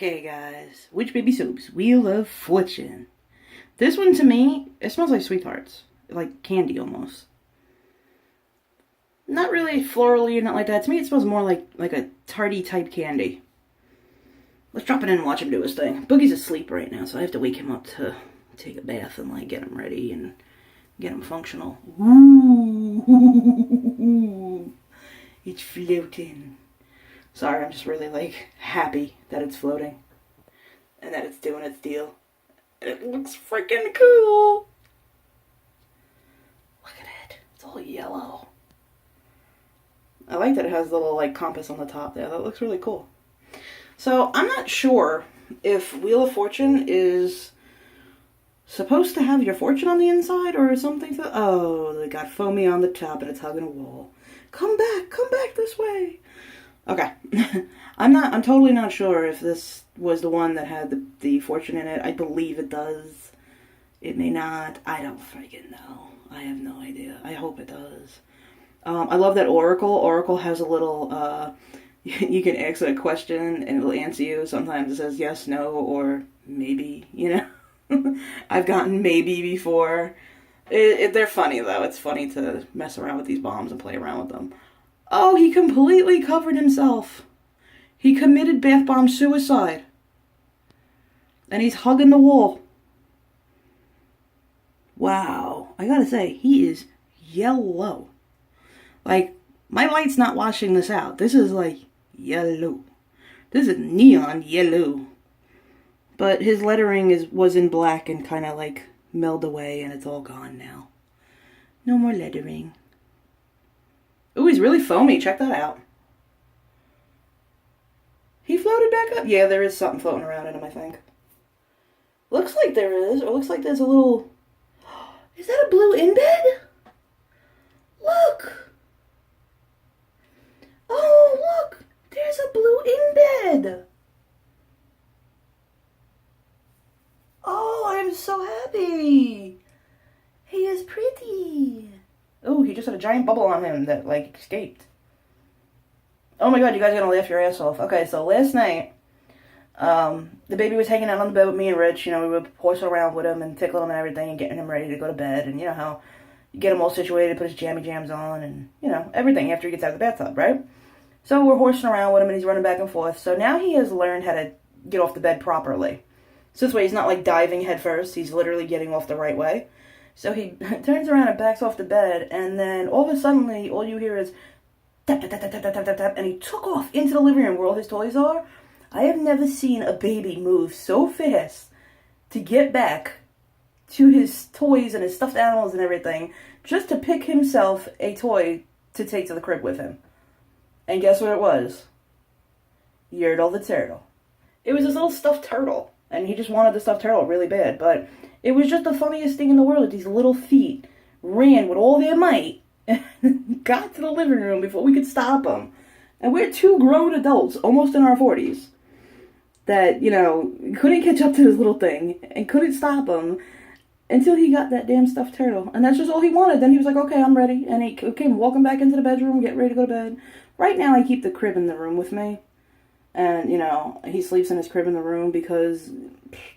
Okay guys, Witch Baby Soaps, Wheel of Fortune. This one to me, it smells like sweethearts. Like candy almost. Not really florally or not like that. To me it smells more like a tarty type candy. Let's drop it in and watch him do his thing. Boogie's asleep right now, so I have to wake him up to take a bath and like get him ready and get him functional. Ooh, it's floating. Sorry, I'm just really like happy that it's floating and that it's doing its deal. And it looks freaking cool. Look at it. It's all yellow. I like that it has a little like compass on the top there. That looks really cool. So I'm not sure if Wheel of Fortune is supposed to have your fortune on the inside or something. Oh, they got foamy on the top and it's hugging a wall. Come back this way. Okay. I'm totally not sure if this was the one that had the fortune in it. I believe it does. It may not. I don't freaking know. I have no idea. I hope it does. I love that Oracle. Oracle has a little, you can ask it a question and it'll answer you. Sometimes it says yes, no, or maybe, you know. I've gotten maybe before. They're funny though. It's funny to mess around with these bombs and play around with them. Oh, he completely covered himself. He committed bath bomb suicide. And he's hugging the wall. Wow. I gotta say, he is yellow. Like, my light's not washing this out. This is like yellow. This is neon yellow. But his lettering was in black and kind of like melded away and it's all gone now. No more lettering. Ooh, he's really foamy. Check that out. He floated back up. Yeah, there is something floating around in him, I think. Looks like there is. Or looks like there's a little... Is that a blue in bed? Look. Oh, look. There's a blue in bed. Oh, I'm so happy. He is pretty. Oh, he just had a giant bubble on him that, like, escaped. Oh my god, you guys are gonna laugh your ass off. Okay, so last night, the baby was hanging out on the bed with me and Rich. You know, we were horsing around with him and tickling him and everything and getting him ready to go to bed. And you know how you get him all situated, put his jammy jams on and, you know, everything after he gets out of the bathtub, right? So we're horsing around with him and he's running back and forth. So now he has learned how to get off the bed properly. So this way he's not, like, diving head first. He's literally getting off the right way. So he turns around and backs off the bed, and then all of a sudden, all you hear is tap, tap, tap, tap, tap, tap, tap, tap, and he took off into the living room where all his toys are. I have never seen a baby move so fast to get back to his toys and his stuffed animals and everything, just to pick himself a toy to take to the crib with him. And guess what it was? Yertle the turtle. It was his little stuffed turtle, and he just wanted the stuffed turtle really bad, but... It was just the funniest thing in the world that these little feet ran with all their might and got to the living room before we could stop them. And we're two grown adults, almost in our 40s, that, you know, couldn't catch up to this little thing and couldn't stop him until he got that damn stuffed turtle. And that's just all he wanted. Then he was like, okay, I'm ready. And he came walking back into the bedroom, getting ready to go to bed. Right now, I keep the crib in the room with me. And, you know, he sleeps in his crib in the room because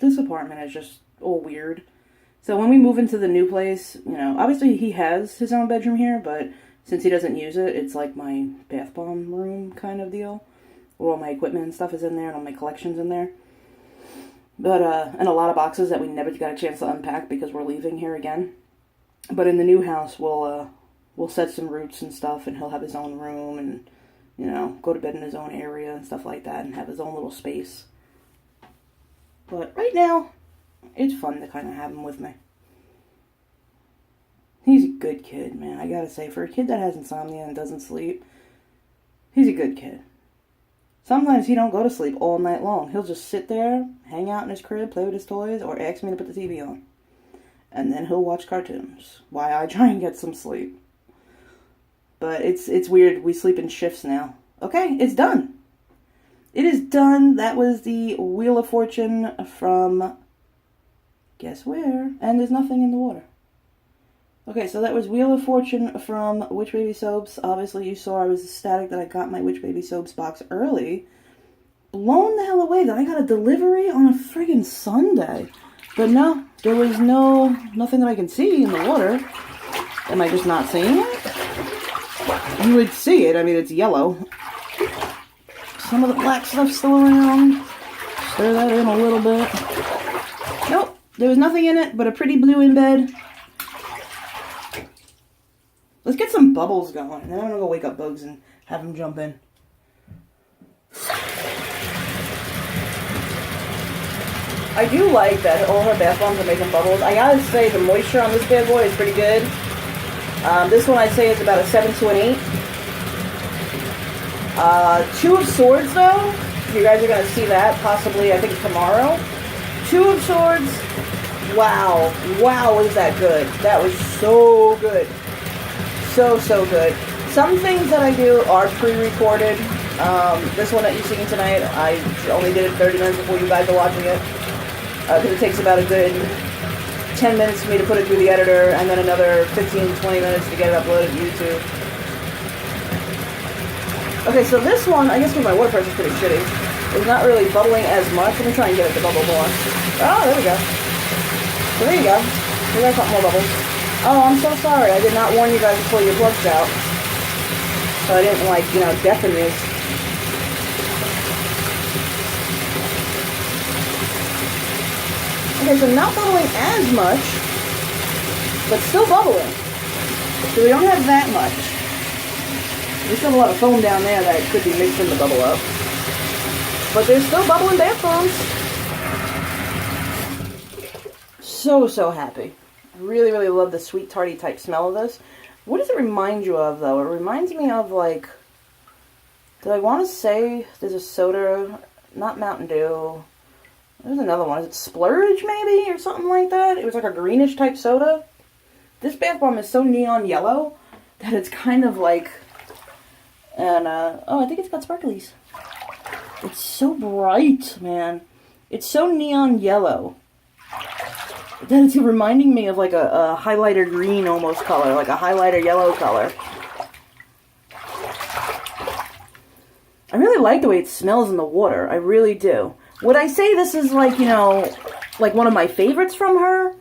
this apartment is just... all weird. So when we move into the new place, you know, obviously he has his own bedroom here, but since he doesn't use it, it's like my bath bomb room kind of deal. Where all my equipment and stuff is in there and all my collections in there. But, and a lot of boxes that we never got a chance to unpack because we're leaving here again. But in the new house, we'll set some roots and stuff and he'll have his own room and, you know, go to bed in his own area and stuff like that and have his own little space. But right now... it's fun to kind of have him with me. He's a good kid, man. I gotta say, for a kid that has insomnia and doesn't sleep, he's a good kid. Sometimes he don't go to sleep all night long. He'll just sit there, hang out in his crib, play with his toys, or ask me to put the TV on. And then he'll watch cartoons while I try and get some sleep. But it's weird. We sleep in shifts now. Okay, it's done. It is done. That was the Wheel of Fortune from... guess where? And there's nothing in the water. Okay, so that was Wheel of Fortune from Witch Baby Soaps. Obviously, you saw I was ecstatic that I got my Witch Baby Soaps box early. blown the hell away that I got a delivery on a friggin' Sunday. But no, there was nothing that I can see in the water. Am I just not seeing it? You would see it. I mean, it's yellow. Some of the black stuff's still around. Stir that in a little bit. Nope, there was nothing in it but a pretty blue in bed. Let's get some bubbles going, and then I'm gonna go wake up Bugs and have him jump in. I do like that all her bath bombs are making bubbles. I gotta say the moisture on this bad boy is pretty good. This one I'd say is about a 7 to an 8. 2 of Swords though, you guys are gonna see that possibly I think tomorrow. 2 of Swords, wow, was that good. That was so good. So good. Some things that I do are pre-recorded. This one that you're seeing tonight, I only did it 30 minutes before you guys are watching it. Because it takes about a good 10 minutes for me to put it through the editor, and then another 15 to 20 minutes to get it uploaded to YouTube. Okay, so this one, I guess because my water pressure's pretty shitty, is not really bubbling as much. Let me try and get it to bubble more. Oh, there we go. So there you go. We got a couple more bubbles. Oh, I'm so sorry. I did not warn you guys to pull your plugs out. So I didn't, like, you know, deafen you. Okay, so not bubbling as much, but still bubbling. So we don't have that much. We still have a lot of foam down there that could be mixed in the bubble up. But there's still bubbling bath bombs. So happy. I really love the sweet tarty type smell of this. What does it remind you of though? It reminds me of like, did I want to say there's a soda, not Mountain Dew. There's another one. Is it Splurge maybe or something like that? It was like a greenish type soda. This bath bomb is so neon yellow that it's kind of like, and oh, I think it's got sparklies. It's so bright, man. It's so neon yellow that it's reminding me of like a highlighter green almost color, like a highlighter yellow color. I really like the way it smells in the water. I really do. Would I say this is like, you know, like one of my favorites from her?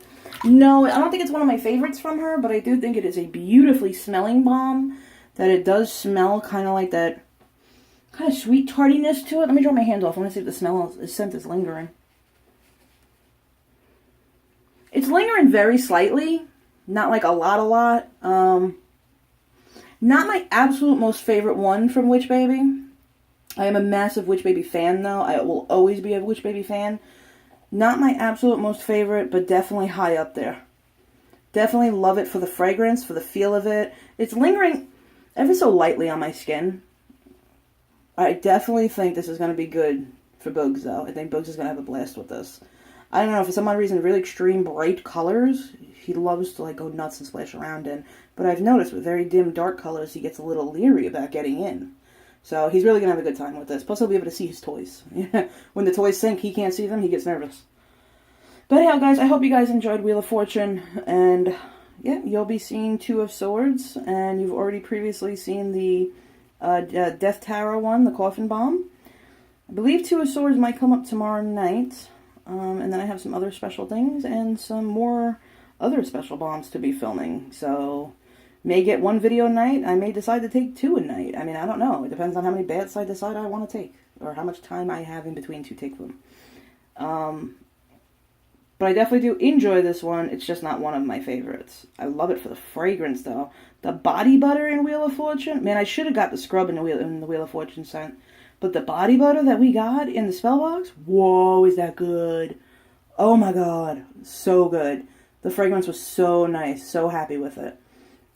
No, I don't think it's one of my favorites from her, but I do think it is a beautifully smelling balm. That it does smell kind of like that kind of sweet tardiness to it. Let me draw my hands off. I want to see if the scent is lingering. It's lingering very slightly. Not like a lot. Not my absolute most favorite one from Witch Baby. I am a massive Witch Baby fan, though. I will always be a Witch Baby fan. Not my absolute most favorite, but definitely high up there. Definitely love it for the fragrance, for the feel of it. It's lingering ever so lightly on my skin. I definitely think this is going to be good for Bugs, though. I think Bugs is going to have a blast with this. I don't know, for some odd reason, really extreme bright colors, he loves to like go nuts and splash around in. But I've noticed with very dim, dark colors, he gets a little leery about getting in. So he's really going to have a good time with this. Plus, he'll be able to see his toys. When the toys sink, he can't see them, he gets nervous. But anyhow, guys, I hope you guys enjoyed Wheel of Fortune. And yeah, you'll be seeing 2 of Swords. And you've already previously seen the Death Tarot one, the Coffin Bomb. I believe 2 of Swords might come up tomorrow night. And then I have some other special things and some more other special bombs to be filming. So, may get 1 video a night. I may decide to take 2 a night. I mean, I don't know. It depends on how many baths I decide I want to take. Or how much time I have in between to take them. But I definitely do enjoy this one. It's just not one of my favorites. I love it for the fragrance, though. The body butter in Wheel of Fortune. Man, I should have got the scrub in the Wheel of Fortune scent. But the body butter that we got in the spell box, whoa, is that good. Oh my god, so good. The fragrance was so nice, so happy with it.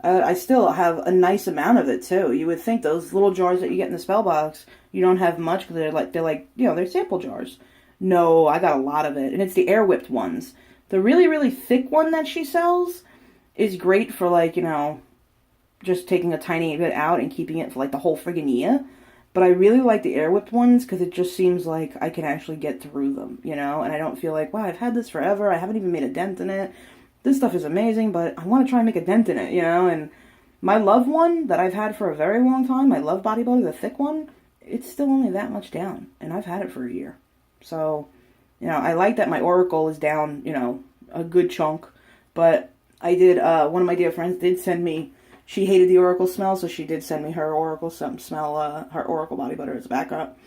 I still have a nice amount of it too. You would think those little jars that you get in the spell box, you don't have much because they're like, you know, they're sample jars. No, I got a lot of it, and it's the air whipped ones. The really thick one that she sells is great for like, you know, just taking a tiny bit out and keeping it for like the whole friggin' year. But I really like the air whipped ones because it just seems like I can actually get through them, you know? And I don't feel like, wow, I've had this forever. I haven't even made a dent in it. This stuff is amazing, but I want to try and make a dent in it, you know? And my Love one that I've had for a very long time, my Love Body Butter, the thick one, it's still only that much down, and I've had it for a year. So, you know, I like that my Oracle is down, you know, a good chunk, but I did, one of my dear friends did send me, she hated the Oracle smell, so she did send me her Oracle smell, her Oracle body butter as a backup,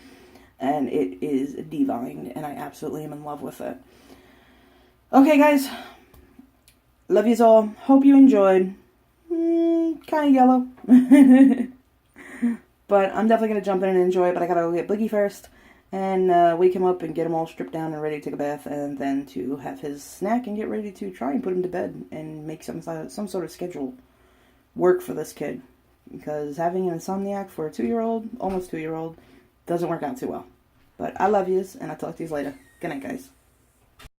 and it is divine, and I absolutely am in love with it. Okay, guys, love yous all, hope you enjoyed. Kind of yellow. But I'm definitely going to jump in and enjoy it, but I gotta go get Boogie first, and wake him up and get him all stripped down and ready to take a bath, and then to have his snack and get ready to try and put him to bed and make some sort of schedule work for this kid. Because having an insomniac for a 2-year-old, almost 2-year-old, doesn't work out too well. But I love yous, and I'll talk to you later. Good night, guys.